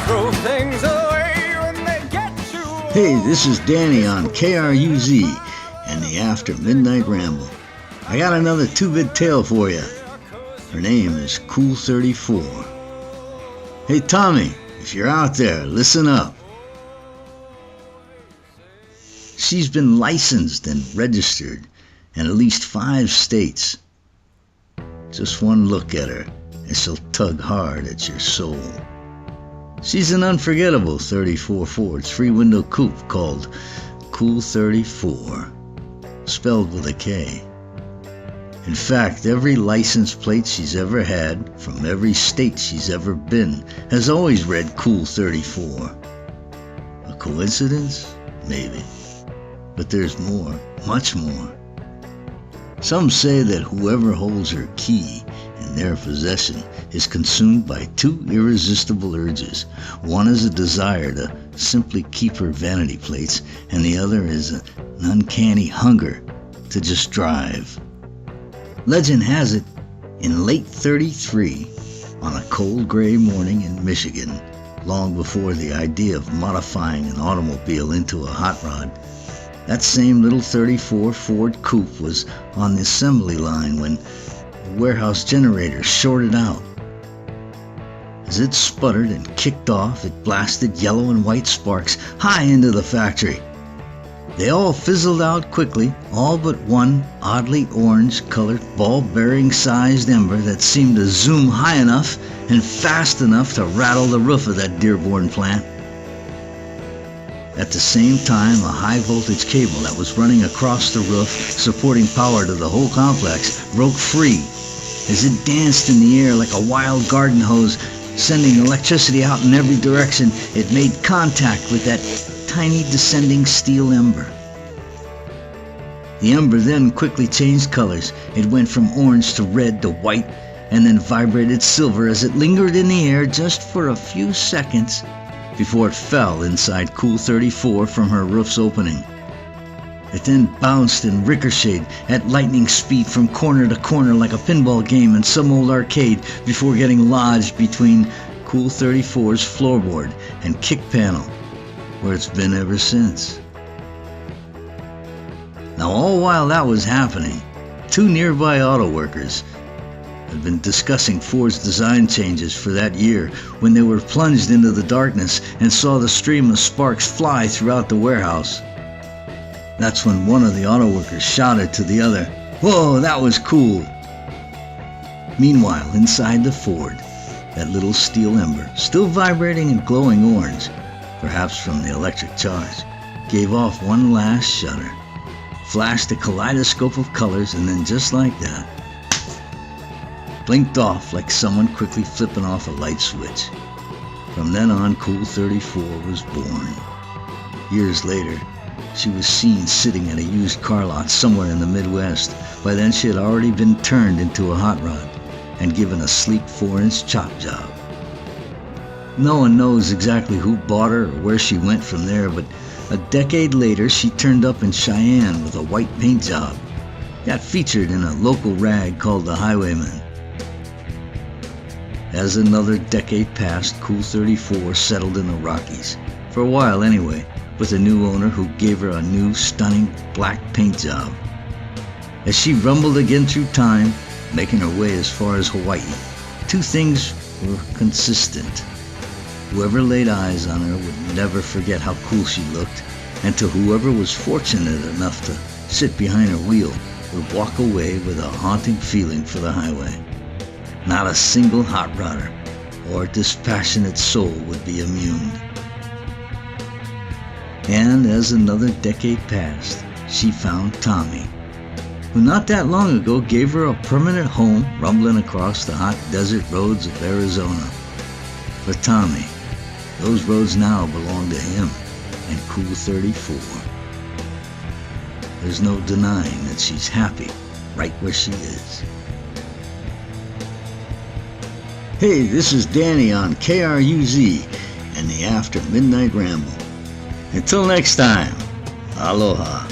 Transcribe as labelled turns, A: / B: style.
A: throw things away when they get too old.
B: Hey, this is Danny on KRUZ and the After Midnight Ramble. I got another 2-bit tale for you. Her name is Kool 34. Hey Tommy, if you're out there, listen up. She's been licensed and registered in at least 5 states. Just one look at her and she'll tug hard at your soul. She's an unforgettable 34 Ford 3-window coupe called Kool 34, spelled with a K. In fact, every license plate she's ever had from every state she's ever been has always read Kool 34. A coincidence? Maybe. But there's more, much more. Some say that whoever holds her key in their possession is consumed by 2 irresistible urges. One is a desire to simply keep her vanity plates, and the other is an uncanny hunger to just drive. Legend has it, in late '33, on a cold gray morning in Michigan, long before the idea of modifying an automobile into a hot rod, that same little 34 Ford coupe was on the assembly line when the warehouse generator shorted out. As it sputtered and kicked off, it blasted yellow and white sparks high into the factory. They all fizzled out quickly, all but one oddly orange-colored, ball-bearing sized ember that seemed to zoom high enough and fast enough to rattle the roof of that Dearborn plant. At the same time, a high-voltage cable that was running across the roof, supporting power to the whole complex, broke free. As it danced in the air like a wild garden hose, sending electricity out in every direction, it made contact with that tiny descending steel ember. The ember then quickly changed colors. It went from orange to red to white, and then vibrated silver as it lingered in the air just for a few seconds before it fell inside Kool 34 from her roof's opening. It then bounced and ricocheted at lightning speed from corner to corner like a pinball game in some old arcade before getting lodged between Kool 34's floorboard and kick panel, where it's been ever since. Now, all while that was happening, 2 nearby auto workers had been discussing Ford's design changes for that year when they were plunged into the darkness and saw the stream of sparks fly throughout the warehouse. That's when one of the auto workers shouted to the other, "Whoa, that was cool!" Meanwhile, inside the Ford, that little steel ember, still vibrating and glowing orange, perhaps from the electric charge, gave off one last shudder, flashed a kaleidoscope of colors, and then just like that, blinked off like someone quickly flipping off a light switch. From then on, Kool 34 was born. Years later, she was seen sitting at a used car lot somewhere in the Midwest. By then she had already been turned into a hot rod and given a sleek 4-inch chop job. No one knows exactly who bought her or where she went from there, but a decade later she turned up in Cheyenne with a white paint job. Got featured in a local rag called The Highwayman. As another decade passed, Kool 34 settled in the Rockies, for a while anyway, with a new owner who gave her a new, stunning black paint job. As she rumbled again through time, making her way as far as Hawaii, 2 things were consistent. Whoever laid eyes on her would never forget how cool she looked, and to whoever was fortunate enough to sit behind her wheel would walk away with a haunting feeling for the highway. Not a single hot rodder or dispassionate soul would be immune. And as another decade passed, she found Tommy, who not that long ago gave her a permanent home rumbling across the hot desert roads of Arizona. For Tommy, those roads now belong to him and Kool 34. There's no denying that she's happy right where she is. Hey, this is Danny on KRUZ and the After Midnight Ramble. Until next time, aloha.